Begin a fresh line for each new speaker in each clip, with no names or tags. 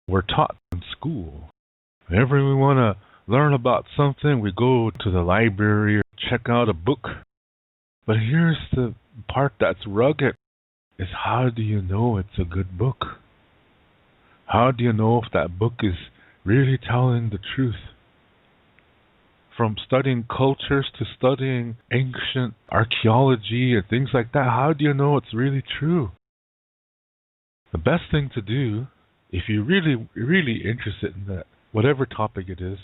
We're taught in school. Whenever we want to learn about something, we go to the library or check out a book. But here's the part that's rugged, is how do you know it's a good book? How do you know if that book is really telling the truth? From studying cultures to studying ancient archaeology and things like that, how do you know it's really true? The best thing to do, if you're really interested in that, whatever topic it is,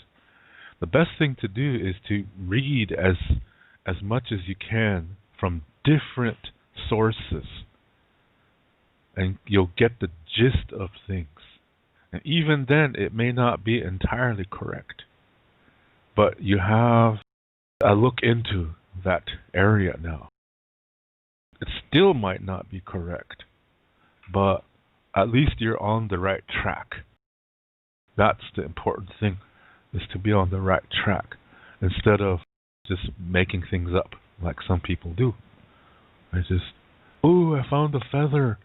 the best thing to do is to read as much as you can from different sources, and you'll get the gist of things. And even then, it may not be entirely correct, but you have a look into that area now. It still might not be correct, but at least you're on the right track. That's the important thing, is to be on the right track instead of just making things up like some people do. I found a feather.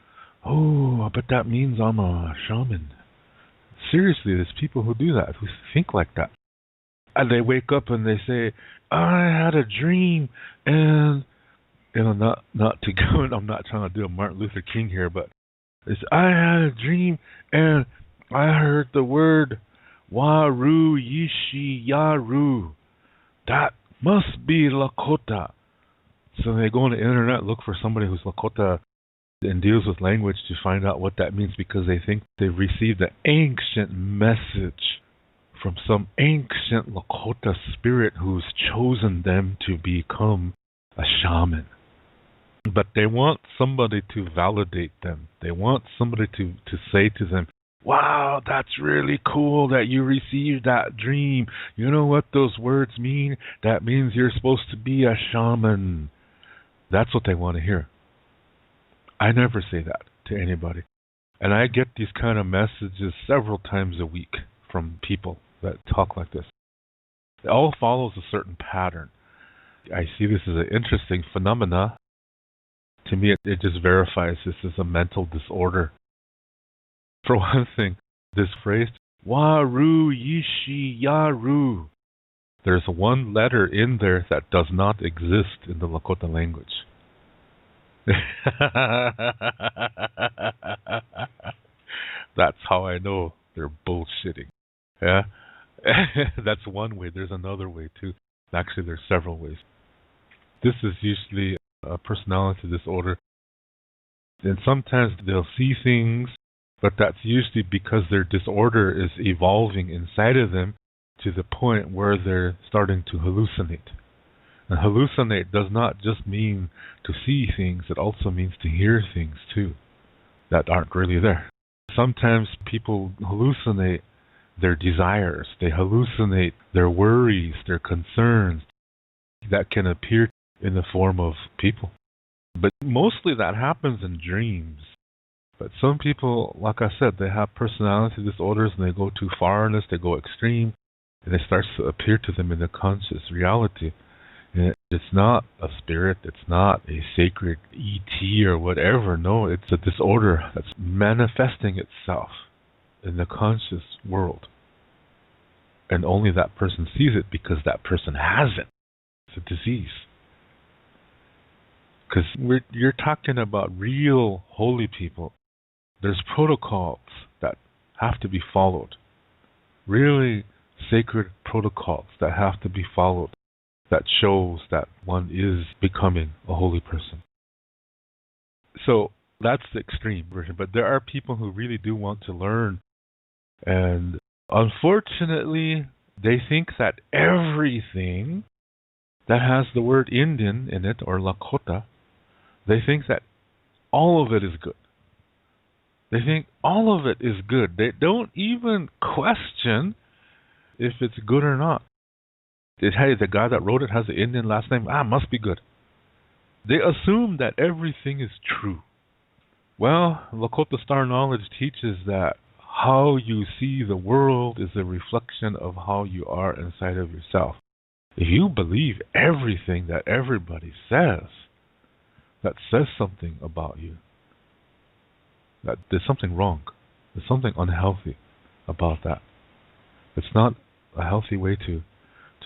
Oh, I bet that means I'm a shaman. Seriously, there's people who do that, who think like that. And they wake up and they say, I had a dream, and not to go, and I'm not trying to do a Martin Luther King here, but it's, I had a dream and I heard the word Waru Yishi Yaru. That must be Lakota. So they go on the internet, look for somebody who's Lakota and deals with language to find out what that means, because they think they've received an ancient message from some ancient Lakota spirit who's chosen them to become a shaman. But they want somebody to validate them. They want somebody to say to them, wow, that's really cool that you received that dream. You know what those words mean? That means you're supposed to be a shaman. That's what they want to hear. I never say that to anybody. And I get these kind of messages several times a week from people that talk like this. It all follows a certain pattern. I see this as an interesting phenomena. To me, it just verifies this is a mental disorder. For one thing, this phrase, Waru Yishi Yaru, there's one letter in there that does not exist in the Lakota language. That's how I know they're bullshitting. Yeah? That's one way. There's another way too. Actually, there's several ways. This is usually a personality disorder. And sometimes they'll see things, but that's usually because their disorder is evolving inside of them to the point where they're starting to hallucinate. And hallucinate does not just mean to see things, it also means to hear things too that aren't really there. Sometimes people hallucinate their desires, they hallucinate their worries, their concerns that can appear in the form of people. But mostly that happens in dreams. But some people, like I said, they have personality disorders and they go too far in this, they go extreme, and it starts to appear to them in the conscious reality. And it's not a spirit, it's not a sacred ET or whatever. No, it's a disorder that's manifesting itself in the conscious world. And only that person sees it because that person has it. It's a disease. Because you're talking about real holy people. There's protocols that have to be followed. Really sacred protocols that have to be followed. That shows that one is becoming a holy person. So that's the extreme version. But there are people who really do want to learn. And unfortunately, they think that everything that has the word Indian in it, or Lakota, they think that all of it is good. They think all of it is good. They don't even question if it's good or not. Hey, the guy that wrote it has an Indian last name. Must be good. They assume that everything is true. Well, Lakota Star Knowledge teaches that how you see the world is a reflection of how you are inside of yourself. If you believe everything that everybody says, that says something about you, that there's something wrong, there's something unhealthy. about that. It's not a healthy way to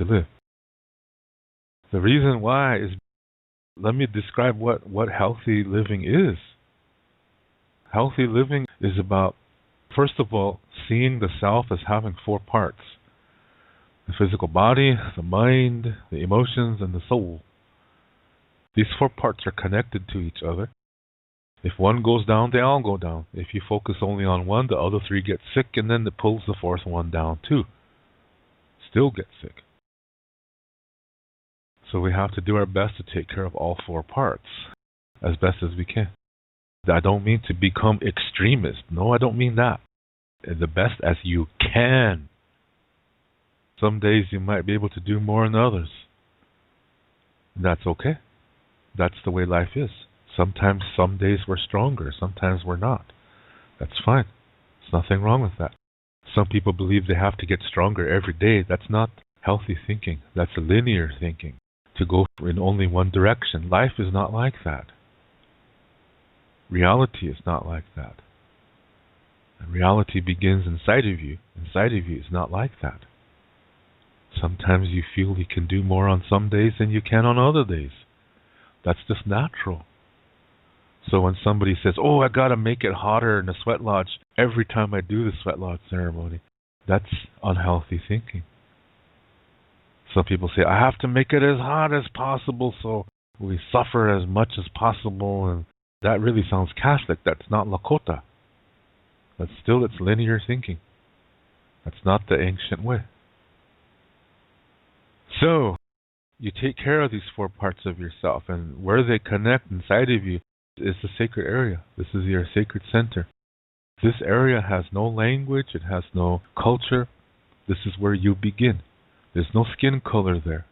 live. The reason why is, let me describe what healthy living is. Healthy living is about, first of all, seeing the self as having four parts: the physical body, the mind, the emotions, and the soul. These four parts are connected to each other. If one goes down, they all go down. If you focus only on one, the other three get sick, and then it pulls the fourth one down too. Still get sick. So we have to do our best to take care of all four parts as best as we can. I don't mean to become extremist. No, I don't mean that. The best as you can. Some days you might be able to do more than others. That's okay. That's the way life is. Sometimes, some days we're stronger, sometimes we're not. That's fine. There's nothing wrong with that. Some people believe they have to get stronger every day. That's not healthy thinking. That's linear thinking, to go in only one direction. Life is not like that. Reality is not like that. And reality begins inside of you. Inside of you is not like that. Sometimes you feel you can do more on some days than you can on other days. That's just natural. So when somebody says, oh, I got to make it hotter in the sweat lodge every time I do the sweat lodge ceremony, that's unhealthy thinking. Some people say, I have to make it as hot as possible so we suffer as much as possible. And that really sounds Catholic. That's not Lakota. But still, it's linear thinking. That's not the ancient way. So, you take care of these four parts of yourself, and where they connect inside of you is the sacred area. This is your sacred center. This area has no language, it has no culture. This is where you begin. There's no skin color there.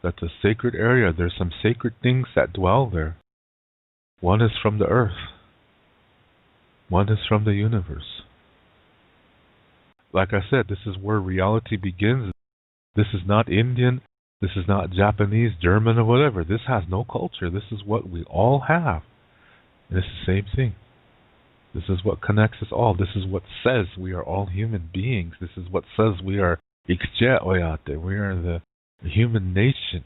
That's a sacred area. There's some sacred things that dwell there. One is from the earth. One is from the universe. Like I said, this is where reality begins. This is not Indian. This is not Japanese, German, or whatever. This has no culture. This is what we all have. And it's the same thing. This is what connects us all. This is what says we are all human beings. This is what says we are Ikje Oyate. We are the human nation.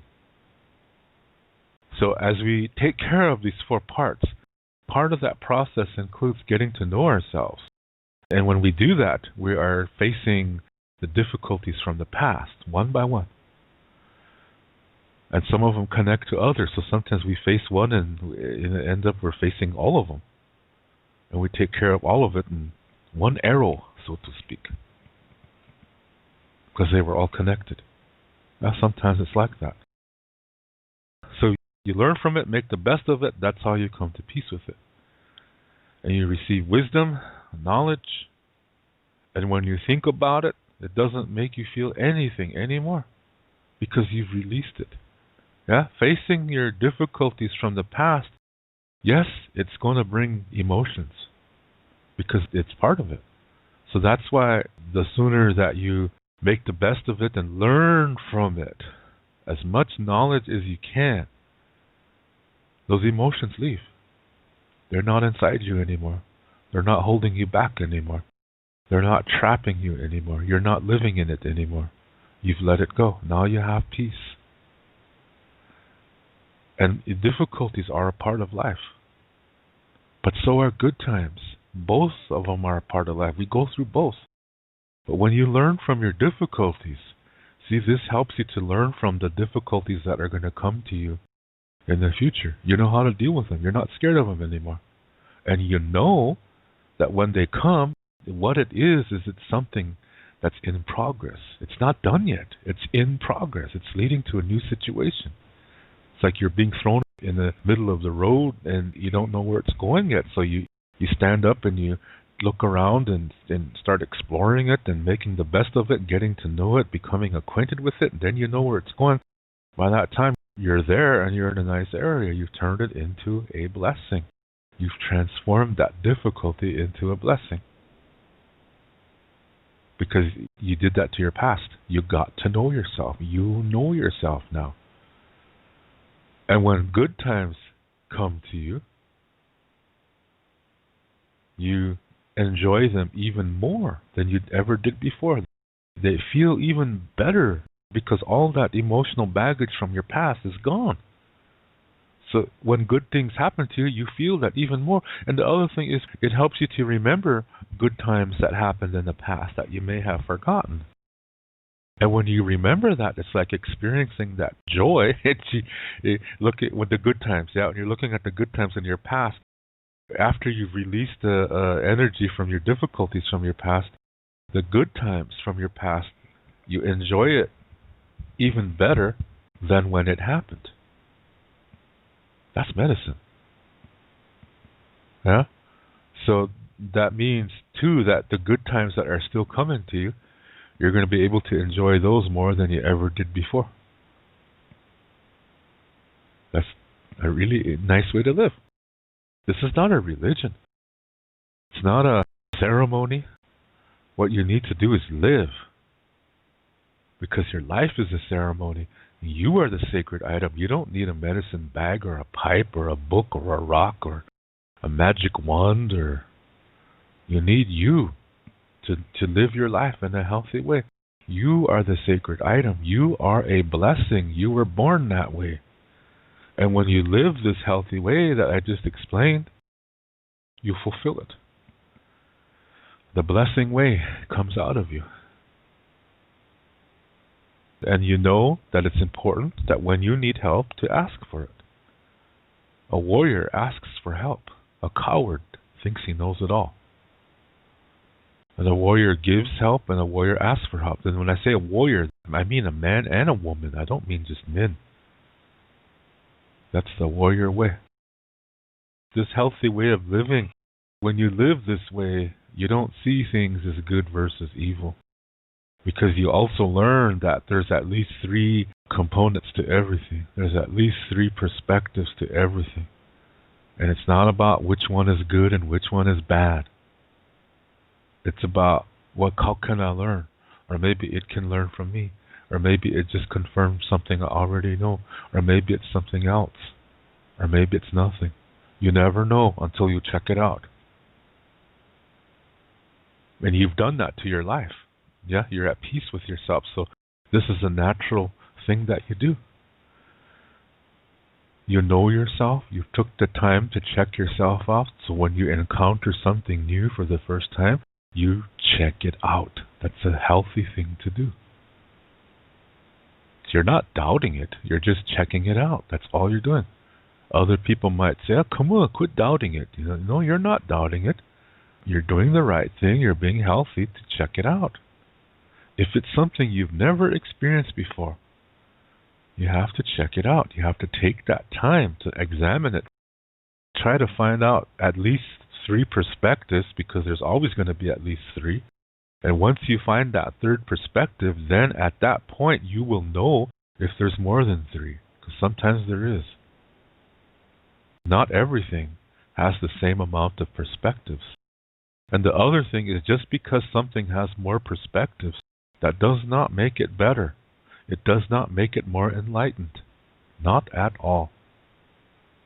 So as we take care of these four parts, part of that process includes getting to know ourselves. And when we do that, we are facing the difficulties from the past, one by one. And some of them connect to others. So sometimes we face one and end up we're facing all of them. And we take care of all of it in one arrow, so to speak. Because they were all connected. Now sometimes it's like that. So you learn from it, make the best of it. That's how you come to peace with it. And you receive wisdom, knowledge. And when you think about it, it doesn't make you feel anything anymore. Because you've released it. Yeah, facing your difficulties from the past, yes, it's going to bring emotions because it's part of it. So that's why the sooner that you make the best of it and learn from it, as much knowledge as you can, those emotions leave. They're not inside you anymore. They're not holding you back anymore. They're not trapping you anymore. You're not living in it anymore. You've let it go. Now you have peace. And difficulties are a part of life. But so are good times. Both of them are a part of life. We go through both. But when you learn from your difficulties, see, this helps you to learn from the difficulties that are going to come to you in the future. You know how to deal with them. You're not scared of them anymore. And you know that when they come, what it is it's something that's in progress. It's not done yet. It's in progress. It's leading to a new situation. It's like you're being thrown in the middle of the road and you don't know where it's going yet. So you stand up and you look around and start exploring it and making the best of it, getting to know it, becoming acquainted with it, and then you know where it's going. By that time, you're there and you're in a nice area. You've turned it into a blessing. You've transformed that difficulty into a blessing. Because you did that to your past. You got to know yourself. You know yourself now. And when good times come to you, you enjoy them even more than you ever did before. They feel even better because all that emotional baggage from your past is gone. So when good things happen to you, you feel that even more. And the other thing is, it helps you to remember good times that happened in the past that you may have forgotten. And when you remember that, it's like experiencing that joy. Look at with the good times, yeah. When you're looking at the good times in your past, after you've released the energy from your difficulties from your past, the good times from your past, you enjoy it even better than when it happened. That's medicine. Yeah? So that means, too, that the good times that are still coming to you, you're going to be able to enjoy those more than you ever did before. That's a really nice way to live. This is not a religion. It's not a ceremony. What you need to do is live. Because your life is a ceremony. You are the sacred item. You don't need a medicine bag or a pipe or a book or a rock or a magic wand. Or you need you to live your life in a healthy way. You are the sacred item. You are a blessing. You were born that way. And when you live this healthy way that I just explained, you fulfill it. The blessing way comes out of you. And you know that it's important that when you need help to ask for it. A warrior asks for help. A coward thinks he knows it all. And a warrior gives help and a warrior asks for help. And when I say a warrior, I mean a man and a woman. I don't mean just men. That's the warrior way. This healthy way of living, when you live this way, you don't see things as good versus evil. Because you also learn that there's at least 3 components to everything. There's at least 3 perspectives to everything. And it's not about which one is good and which one is bad. It's about how can I learn? Or maybe it can learn from me. Or maybe it just confirms something I already know. Or maybe it's something else. Or maybe it's nothing. You never know until you check it out. And you've done that to your life. Yeah, you're at peace with yourself. So this is a natural thing that you do. You know yourself. You took the time to check yourself out. So when you encounter something new for the first time, you check it out. That's a healthy thing to do. So you're not doubting it. You're just checking it out. That's all you're doing. Other people might say, oh, come on, quit doubting it. No, you're not doubting it. You're doing the right thing. You're being healthy to check it out. If it's something you've never experienced before, you have to check it out. You have to take that time to examine it. Try to find out at least 3 perspectives, because there's always going to be at least 3. And once you find that 3rd perspective, then at that point you will know if there's more than 3. Because sometimes there is. Not everything has the same amount of perspectives. And the other thing is, just because something has more perspectives, that does not make it better. It does not make it more enlightened. Not at all.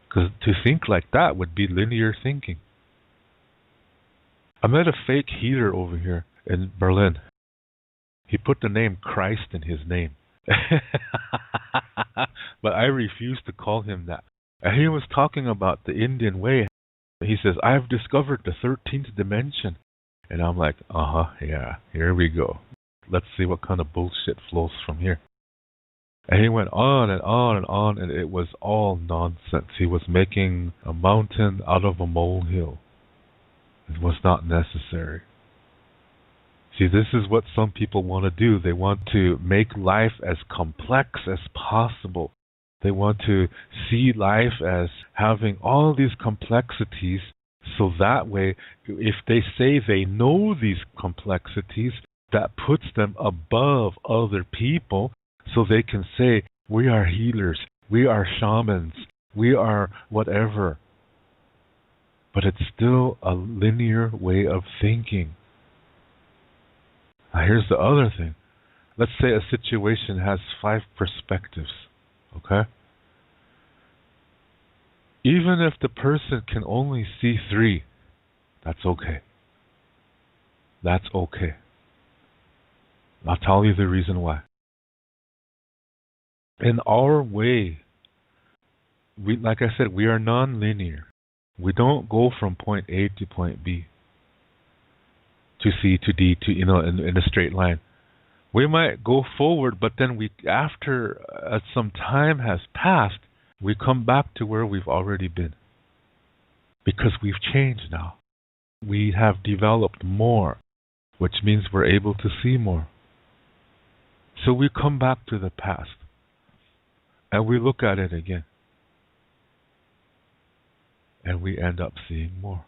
Because to think like that would be linear thinking. I met a fake healer over here in Berlin. He put the name Christ in his name. But I refuse to call him that. And he was talking about the Indian way. He says, I've discovered the 13th dimension. And I'm like, yeah, here we go. Let's see what kind of bullshit flows from here. And he went on and on and on, and it was all nonsense. He was making a mountain out of a molehill. It was not necessary. See, this is what some people want to do. They want to make life as complex as possible. They want to see life as having all these complexities, so that way, if they say they know these complexities, that puts them above other people, so they can say, we are healers, we are shamans, we are whatever. But it's still a linear way of thinking. Now here's the other thing. Let's say a situation has 5 perspectives, okay? Even if the person can only see 3, that's okay. That's okay. I'll tell you the reason why. In our way, like I said, we are non-linear. We don't go from point A to point B, to C to D, to in a straight line. We might go forward, but then after some time has passed, we come back to where we've already been. Because we've changed now. We have developed more, which means we're able to see more. So we come back to the past, and we look at it again. And we end up seeing more.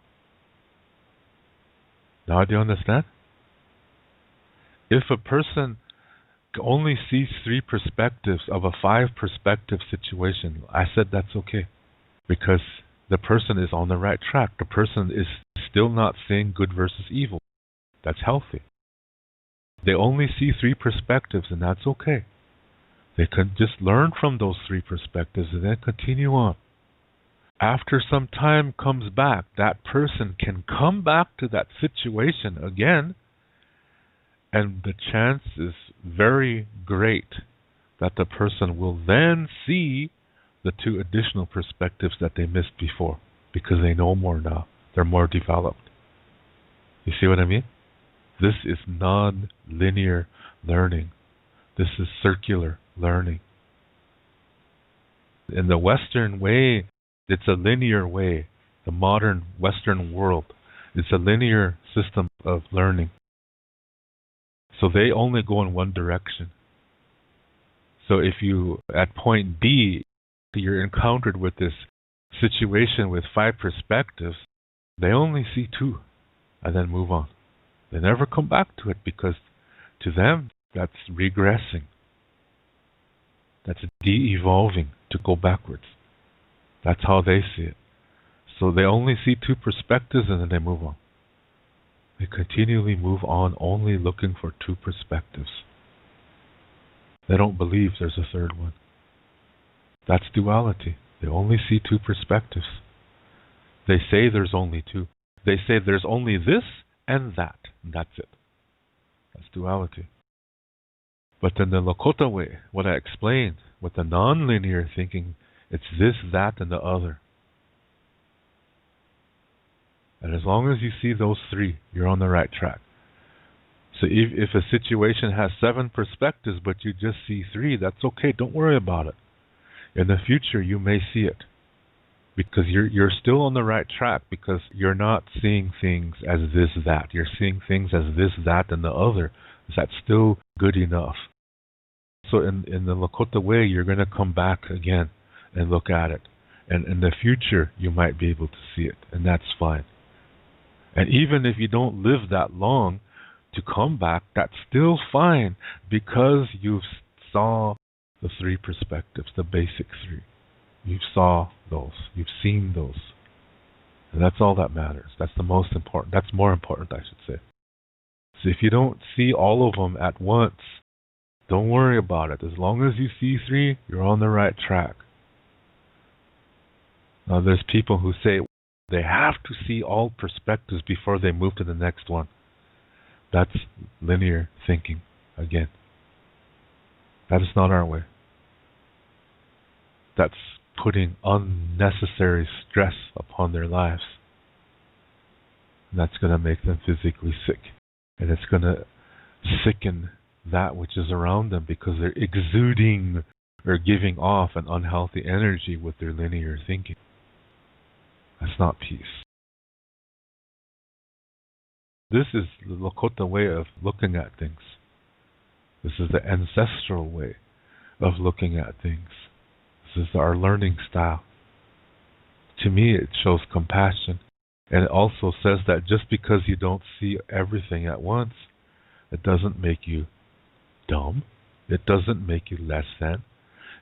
Now do you understand? If a person only sees 3 perspectives of a 5-perspective situation, I said that's okay. Because the person is on the right track. The person is still not seeing good versus evil. That's healthy. They only see 3 perspectives, and that's okay. They can just learn from those 3 perspectives and then continue on. After some time comes back, that person can come back to that situation again, and the chance is very great that the person will then see the 2 additional perspectives that they missed before, because they know more now. They're more developed. You see what I mean? This is non-linear learning. This is circular learning. In the Western way, it's a linear way. The modern Western world, it's a linear system of learning. So they only go in one direction. So if you, at point B, you're encountered with this situation with 5 perspectives, they only see 2 and then move on. They never come back to it because to them, that's regressing. That's de-evolving, to go backwards. That's how they see it. So they only see 2 perspectives and then they move on. They continually move on, only looking for 2 perspectives. They don't believe there's a third one. That's duality. They only see 2 perspectives. They say there's only 2. They say there's only this and that. And that's it. That's duality. But in the Lakota way, what I explained, with the non-linear thinking, it's this, that, and the other. And as long as you see those 3, you're on the right track. So if a situation has 7 perspectives, but you just see 3, that's okay. Don't worry about it. In the future, you may see it. Because you're still on the right track, because you're not seeing things as this, that. You're seeing things as this, that, and the other. That's still good enough. So in the Lakota way, you're going to come back again and look at it. And in the future, you might be able to see it. And that's fine. And even if you don't live that long to come back, that's still fine, because you've saw the 3 perspectives, the basic 3. You saw those. You've seen those. And that's all that matters. That's the most important. That's more important, I should say. So if you don't see all of them at once, don't worry about it. As long as you see 3, you're on the right track. Now there's people who say they have to see all perspectives before they move to the next one. That's linear thinking again. That is not our way. That's putting unnecessary stress upon their lives. And that's going to make them physically sick. And it's going to sicken that which is around them, because they're exuding or giving off an unhealthy energy with their linear thinking. That's not peace. This is the Lakota way of looking at things. This is the ancestral way of looking at things. This is our learning style. To me, it shows compassion. And it also says that just because you don't see everything at once, it doesn't make you dumb. It doesn't make you less than.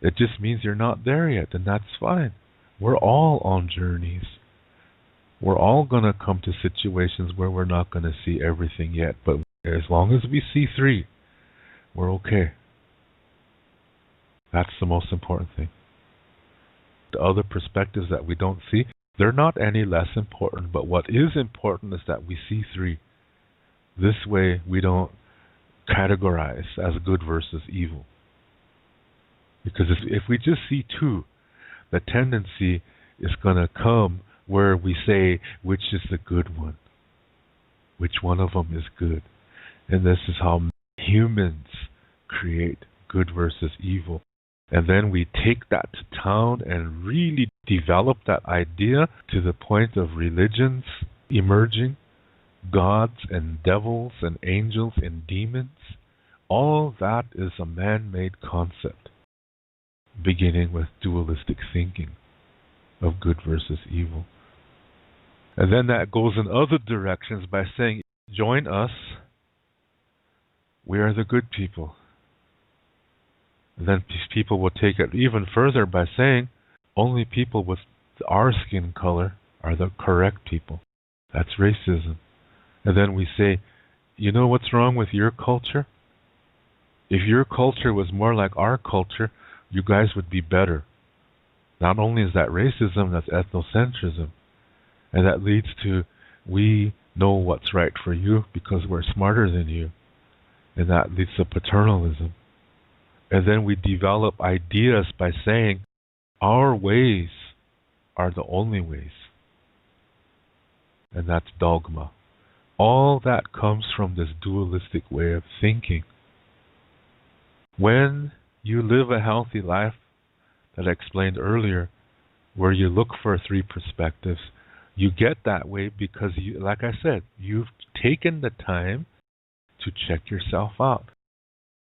It just means you're not there yet, and that's fine. We're all on journeys. We're all going to come to situations where we're not going to see everything yet, but as long as we see 3, we're okay. That's the most important thing. The other perspectives that we don't see, they're not any less important, but what is important is that we see 3. This way we don't categorize as good versus evil. Because if we just see two, the tendency is going to come where we say which is the good one, which one of them is good. And this is how humans create good versus evil. And then we take that to town and really develop that idea to the point of religions emerging, gods and devils and angels and demons. All that is a man-made concept, beginning with dualistic thinking of good versus evil. And then that goes in other directions by saying, join us, we are the good people. And then people will take it even further by saying, only people with our skin color are the correct people. That's racism. And then we say, you know what's wrong with your culture? If your culture was more like our culture, you guys would be better. Not only is that racism, that's ethnocentrism. And that leads to, we know what's right for you because we're smarter than you. And that leads to paternalism. And then we develop ideas by saying, our ways are the only ways. And that's dogma. All that comes from this dualistic way of thinking. When you live a healthy life, that I explained earlier, where you look for three perspectives, you get that way because, you, like I said, you've taken the time to check yourself out.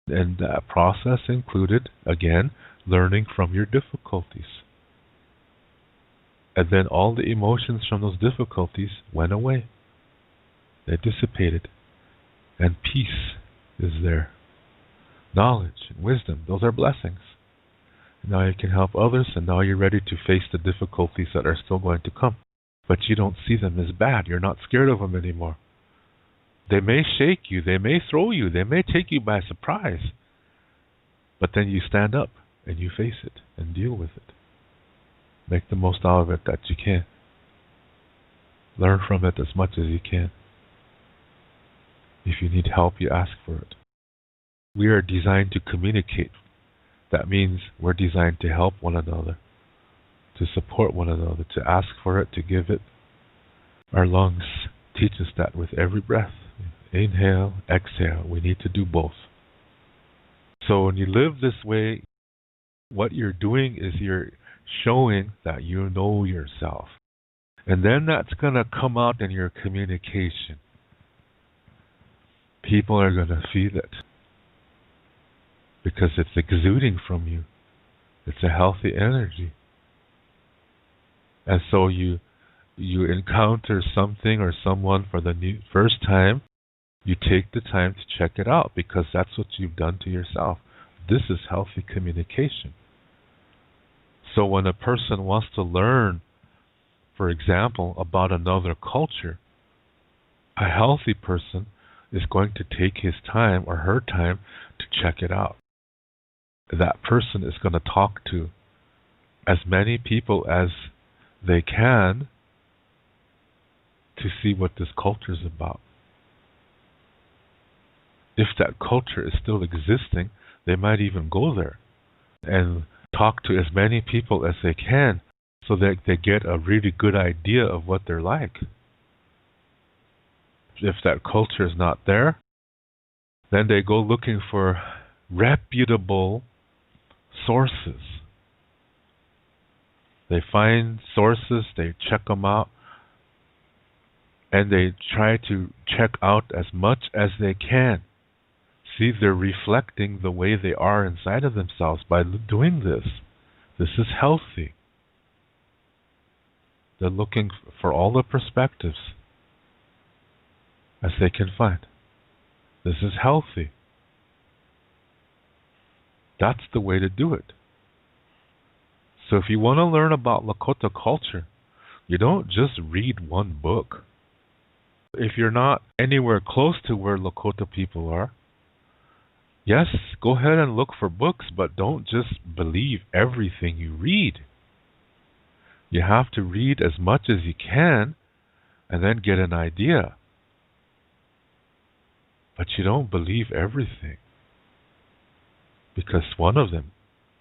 And that process included, again, learning from your difficulties. And then all the emotions from those difficulties went away. They dissipated. And peace is there. Knowledge and wisdom, those are blessings. Now you can help others, and now you're ready to face the difficulties that are still going to come. But you don't see them as bad. You're not scared of them anymore. They may shake you, they may throw you, they may take you by surprise. But then you stand up and you face it and deal with it. Make the most out of it that you can. Learn from it as much as you can. If you need help, you ask for it. We are designed to communicate. That means we're designed to help one another, to support one another, to ask for it, to give it. Our lungs teach us that with every breath. Inhale, exhale. We need to do both. So when you live this way, what you're doing is you're showing that you know yourself. And then that's going to come out in your communication. People are going to feel it. Because it's exuding from you. It's a healthy energy. And so you encounter something or someone for the first time, you take the time to check it out because that's what you've done to yourself. This is healthy communication. So when a person wants to learn, for example, about another culture, a healthy person is going to take his time or her time to check it out. That person is going to talk to as many people as they can to see what this culture is about. If that culture is still existing, they might even go there and talk to as many people as they can so that they get a really good idea of what they're like. If that culture is not there, then they go looking for reputable sources. They find sources, they check them out, and they try to check out as much as they can. See, they're reflecting the way they are inside of themselves by doing this. This is healthy. They're looking for all the perspectives as they can find. This is healthy. That's the way to do it. So if you want to learn about Lakota culture, you don't just read one book. If you're not anywhere close to where Lakota people are, yes, go ahead and look for books, but don't just believe everything you read. You have to read as much as you can and then get an idea. But you don't believe everything, because one of them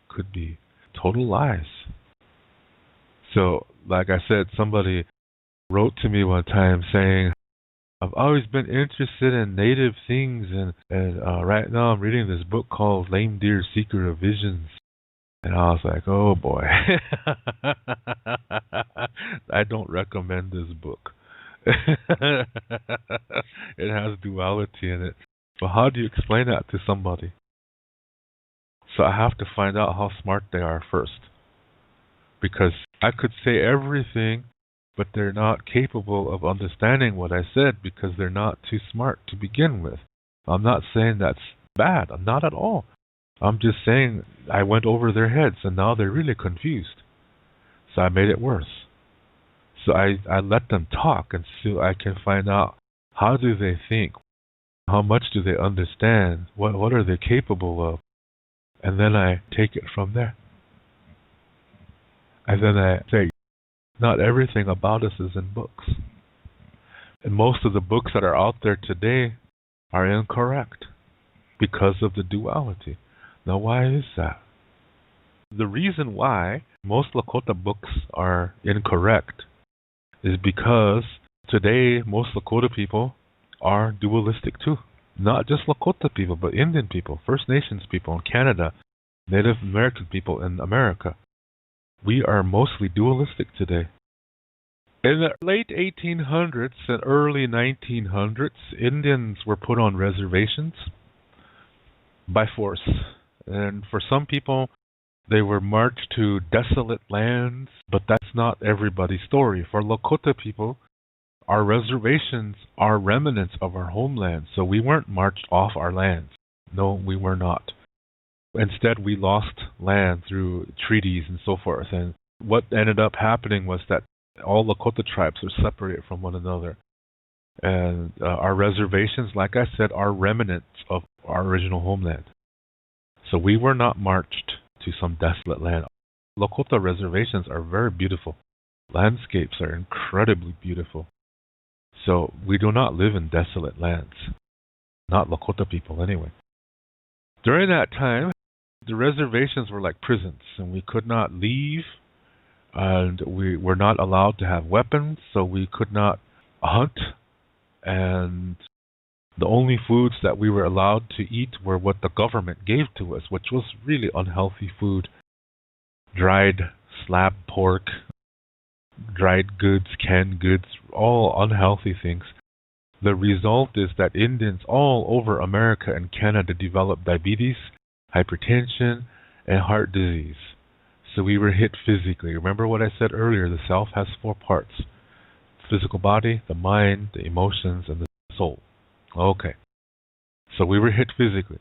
could be total lies. So, like I said, somebody wrote to me one time saying, I've always been interested in native things, and right now I'm reading this book called Lame Deer Seeker of Visions. And I was like, oh boy, I don't recommend this book. It has duality in it. But how do you explain that to somebody? So I have to find out how smart they are first. Because I could say everything, but they're not capable of understanding what I said because they're not too smart to begin with. I'm not saying that's bad. I'm not at all. I'm just saying I went over their heads and now they're really confused. So I made it worse. So I let them talk and so I can find out how do they think, how much do they understand, what are they capable of, and then I take it from there. And then I say, not everything about us is in books. And most of the books that are out there today are incorrect because of the duality. Now, why is that? The reason why most Lakota books are incorrect is because today most Lakota people are dualistic too. Not just Lakota people, but Indian people, First Nations people in Canada, Native American people in America. We are mostly dualistic today. In the late 1800s and early 1900s, Indians were put on reservations by force. And for some people, they were marched to desolate lands, but that's not everybody's story. For Lakota people, our reservations are remnants of our homeland, so we weren't marched off our lands. No, we were not. Instead, we lost land through treaties and so forth. And what ended up happening was that all Lakota tribes are separated from one another. And our reservations, like I said, are remnants of our original homeland. So we were not marched to some desolate land. Lakota reservations are very beautiful. Landscapes are incredibly beautiful. So we do not live in desolate lands. Not Lakota people, anyway. During that time, the reservations were like prisons, and we could not leave, and we were not allowed to have weapons, so we could not hunt, and the only foods that we were allowed to eat were what the government gave to us, which was really unhealthy food. Dried slab pork, dried goods, canned goods, all unhealthy things. The result is that Indians all over America and Canada developed diabetes, hypertension, and heart disease. So we were hit physically. Remember what I said earlier, the self has 4 parts. Physical body, the mind, the emotions, and the soul. Okay. So we were hit physically.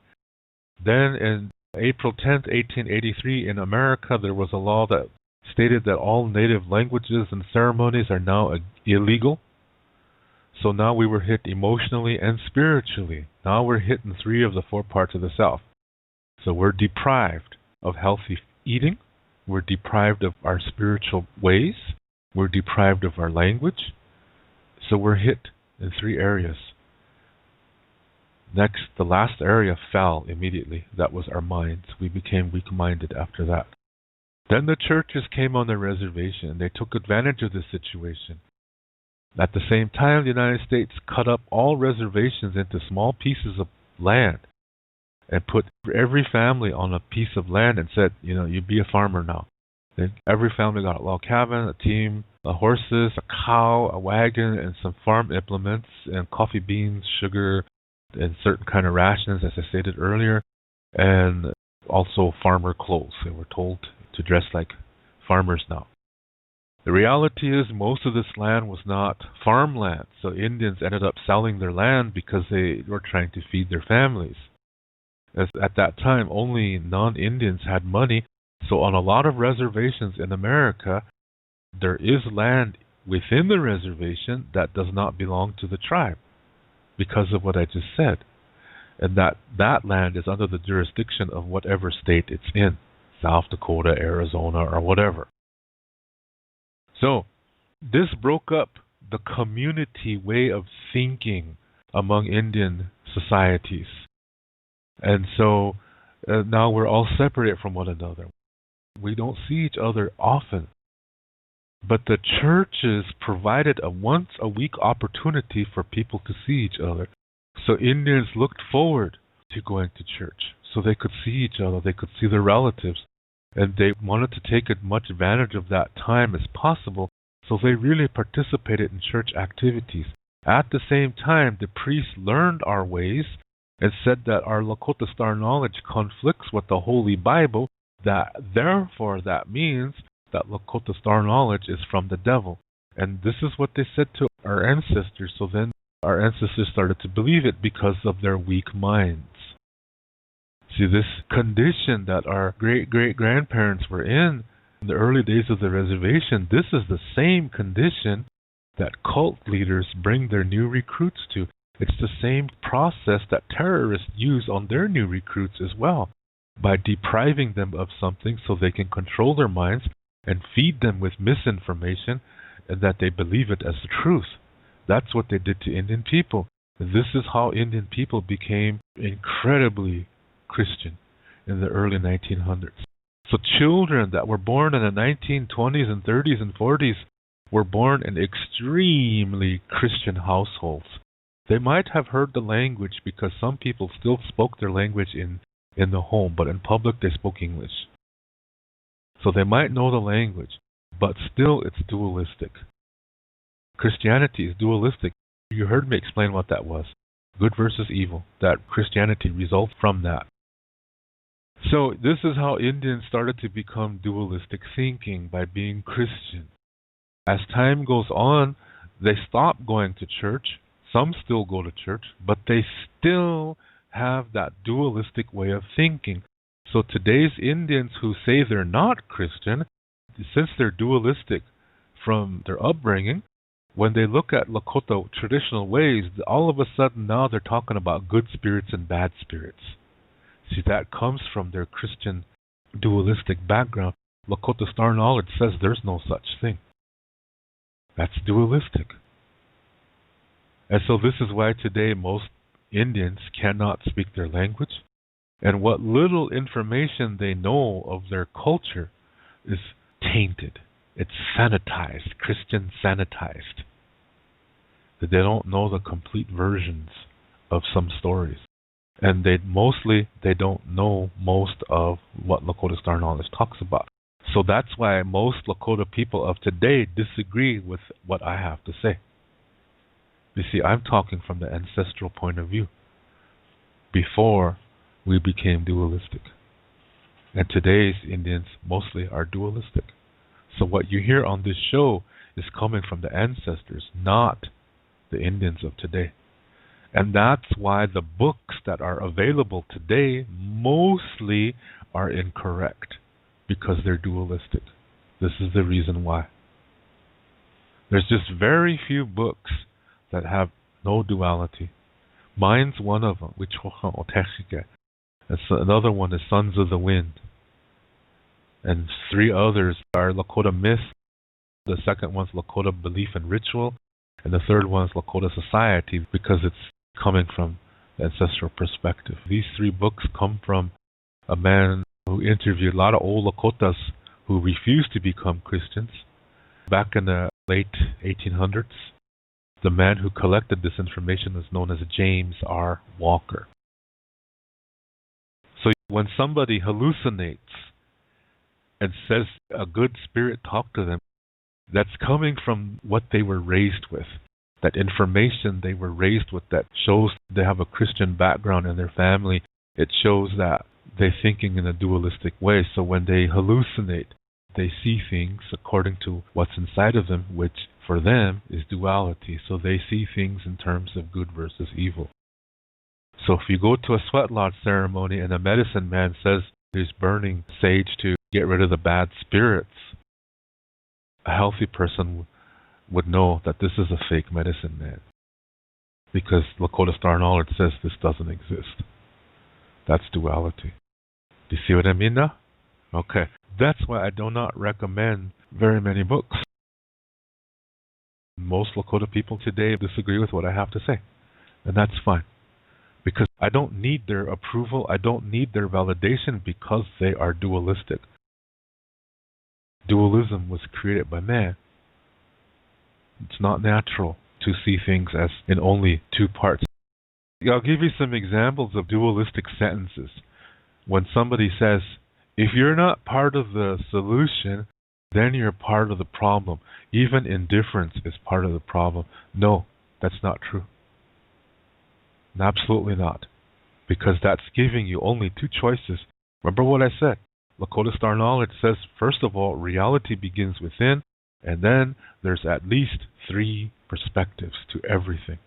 Then in April 10th, 1883, in America, there was a law that stated that all native languages and ceremonies are now illegal. So now we were hit emotionally and spiritually. Now we're hit in 3 of the 4 parts of the self. So we're deprived of healthy eating. We're deprived of our spiritual ways. We're deprived of our language. So we're hit in 3 areas. Next, the last area fell immediately. That was our minds. We became weak-minded after that. Then the churches came on the reservation, and they took advantage of the situation. At the same time, the United States cut up all reservations into small pieces of land and put every family on a piece of land and said, you be a farmer now. Then every family got a log cabin, a team, horses, a cow, a wagon, and some farm implements, and coffee beans, sugar, and certain kind of rations, as I stated earlier, and also farmer clothes. They were told to dress like farmers now. The reality is most of this land was not farmland, so Indians ended up selling their land because they were trying to feed their families. As at that time, only non-Indians had money, so on a lot of reservations in America, there is land within the reservation that does not belong to the tribe because of what I just said. And that land is under the jurisdiction of whatever state it's in, South Dakota, Arizona, or whatever. So, this broke up the community way of thinking among Indian societies. And so now we're all separated from one another. We don't see each other often. But the churches provided a once-a-week opportunity for people to see each other. So Indians looked forward to going to church so they could see each other, they could see their relatives, and they wanted to take as much advantage of that time as possible, so they really participated in church activities. At the same time, the priests learned our ways and said that our Lakota Star knowledge conflicts with the Holy Bible, that therefore that means that Lakota Star knowledge is from the devil. And this is what they said to our ancestors, so then our ancestors started to believe it because of their weak minds. See, this condition that our great-great-grandparents were in the early days of the reservation, this is the same condition that cult leaders bring their new recruits to. It's the same process that terrorists use on their new recruits as well, by depriving them of something so they can control their minds and feed them with misinformation and that they believe it as the truth. That's what they did to Indian people. This is how Indian people became incredibly Christian in the early 1900s. So children that were born in the 1920s and 30s and 40s were born in extremely Christian households. They might have heard the language because some people still spoke their language in the home, but in public they spoke English. So they might know the language, but still it's dualistic. Christianity is dualistic. You heard me explain what that was. Good versus evil. That Christianity results from that. So this is how Indians started to become dualistic thinking, by being Christian. As time goes on, they stop going to church. Some still go to church, but they still have that dualistic way of thinking. So today's Indians who say they're not Christian, since they're dualistic from their upbringing, when they look at Lakota traditional ways, all of a sudden now they're talking about good spirits and bad spirits. See, that comes from their Christian dualistic background. Lakota Star knowledge says there's no such thing. That's dualistic. And so this is why today most Indians cannot speak their language. And what little information they know of their culture is tainted. It's sanitized, Christian sanitized. That they don't know the complete versions of some stories. And they don't know most of what Lakota Star knowledge talks about. So that's why most Lakota people of today disagree with what I have to say. You see, I'm talking from the ancestral point of view, before we became dualistic. And today's Indians mostly are dualistic. So what you hear on this show is coming from the ancestors, not the Indians of today. And that's why the books that are available today mostly are incorrect, because they're dualistic. This is the reason why. There's just very few books that have no duality. Mine's one of them, which another one is Sons of the Wind. And 3 others are Lakota Myth. The second one's Lakota Belief and Ritual. And the third one's Lakota Society, because it's coming from the ancestral perspective. These 3 books come from a man who interviewed a lot of old Lakotas who refused to become Christians back in the late 1800s. The man who collected this information is known as James R. Walker. So when somebody hallucinates and says a good spirit talked to them, that's coming from what they were raised with. That information they were raised with that shows they have a Christian background in their family. It shows that they're thinking in a dualistic way. So when they hallucinate, they see things according to what's inside of them, which for them is duality. So they see things in terms of good versus evil. So if you go to a sweat lodge ceremony and a medicine man says he's burning sage to get rid of the bad spirits, a healthy person would know that this is a fake medicine man, because Lakota Star knowledge says this doesn't exist. That's duality. Do you see what I mean now? Okay. That's why I do not recommend very many books. Most Lakota people today disagree with what I have to say, and that's fine, Because I don't need their approval, I don't need their validation because they are dualistic. Dualism was created by man. It's not natural to see things as in only two parts. I'll give you some examples of dualistic sentences. When somebody says, if you're not part of the solution, then you're part of the problem. Even indifference is part of the problem. No, that's not true. Absolutely not. Because that's giving you only two choices. Remember what I said. Lakota Star Knowledge says, first of all, reality begins within, and then there's at least three perspectives to everything.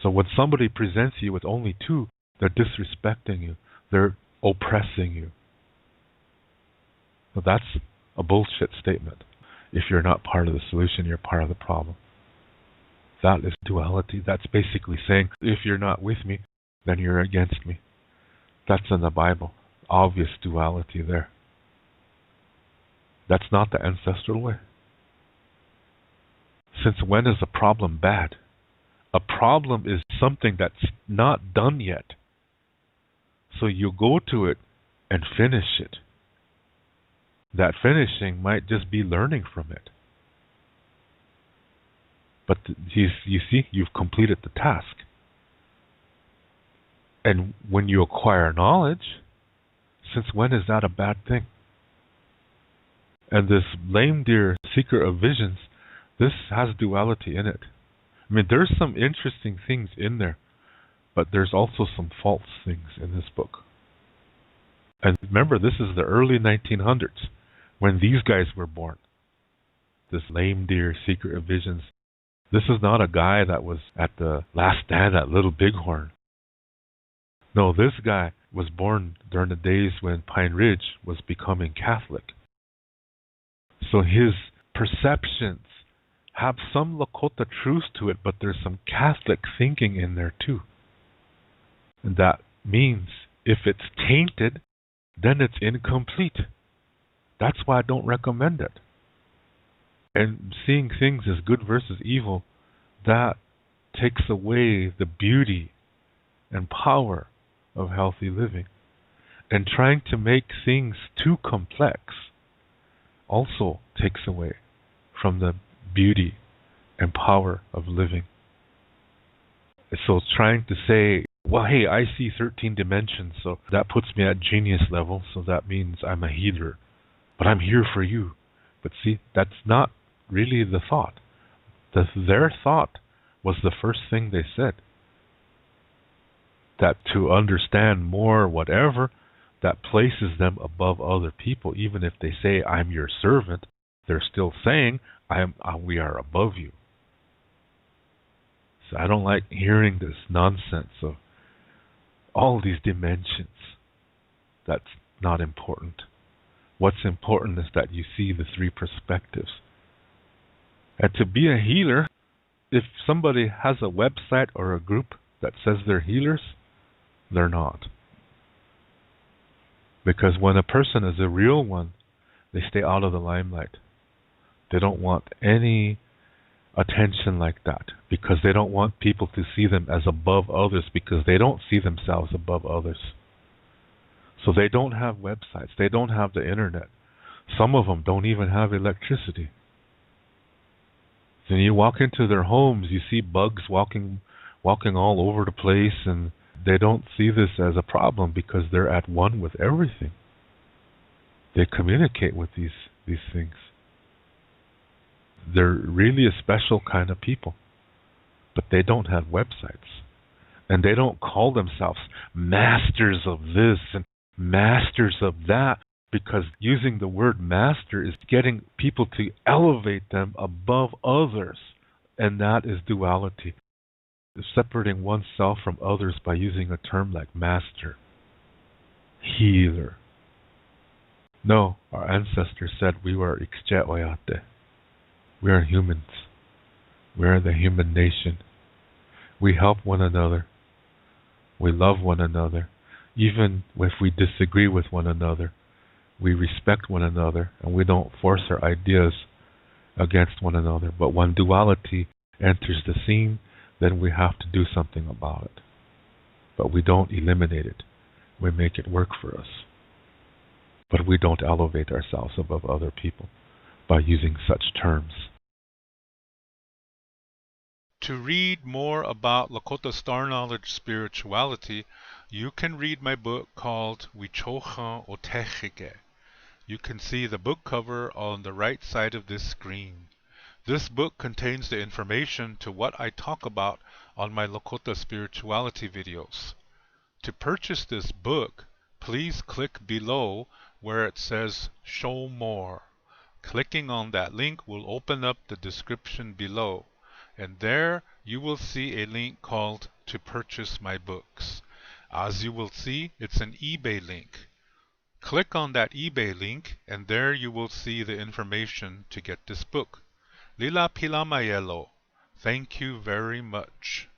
So when somebody presents you with only two, they're disrespecting you. They're oppressing you. So that's a bullshit statement. If you're not part of the solution, you're part of the problem. That is duality. That's basically saying, if you're not with me, then you're against me. That's in the Bible. Obvious duality there. That's not the ancestral way. Since when is a problem bad? A problem is something that's not done yet. So you go to it and finish it. That finishing might just be learning from it. But you see, you've completed the task. And when you acquire knowledge, since when is that a bad thing? And this lame deer seeker of visions, this has duality in it. I mean, there's some interesting things in there, but there's also some false things in this book. And remember, this is the early 1900s when these guys were born. This lame deer seeker of visions. This is not a guy that was at the last stand at Little Bighorn. No, this guy was born during the days when Pine Ridge was becoming Catholic. So his perceptions have some Lakota truth to it, but there's some Catholic thinking in there too. And that means if it's tainted, then it's incomplete. That's why I don't recommend it. And seeing things as good versus evil, that takes away the beauty and power of healthy living. And trying to make things too complex also takes away from the beauty and power of living. So it's trying to say, well, hey, I see 13 dimensions, so that puts me at genius level, so that means I'm a healer. But I'm here for you. But see, that's not really the thought. Their thought was the first thing they said. That to understand more, whatever, that places them above other people. Even if they say, I'm your servant, they're still saying, we are above you. So I don't like hearing this nonsense of all these dimensions. That's not important. What's important is that you see the three perspectives. And to be a healer, if somebody has a website or a group that says they're healers, they're not. Because when a person is a real one, they stay out of the limelight. They don't want any attention like that because they don't want people to see them as above others because they don't see themselves above others. So they don't have websites. They don't have the internet. Some of them don't even have electricity. So when you walk into their homes, you see bugs walking all over the place, and they don't see this as a problem because they're at one with everything. They communicate with these things. They're really a special kind of people, but they don't have websites. And they don't call themselves masters of this and masters of that, because using the word master is getting people to elevate them above others, and that is duality. Separating oneself from others by using a term like master, healer. No, our ancestors said we were Ixche Oyate. We are humans. We are the human nation. We help one another. We love one another. Even if we disagree with one another, we respect one another, and we don't force our ideas against one another. But when duality enters the scene, then we have to do something about it. but we don't eliminate it. We make it work for us. But we don't elevate ourselves above other people by using such terms.
To read more about Lakota Star Knowledge spirituality, you can read my book called Wichocha Otechike. You can see the book cover on the right side of this screen. This book contains the information to what I talk about on my Lakota spirituality videos. To purchase this book, please click below where it says Show More. Clicking on that link will open up the description below, and there you will see a link called To Purchase My Books. As you will see, it's an eBay link. Click on that eBay link, and there you will see the information to get this book. Lila Pila Mayelo. Thank you very much.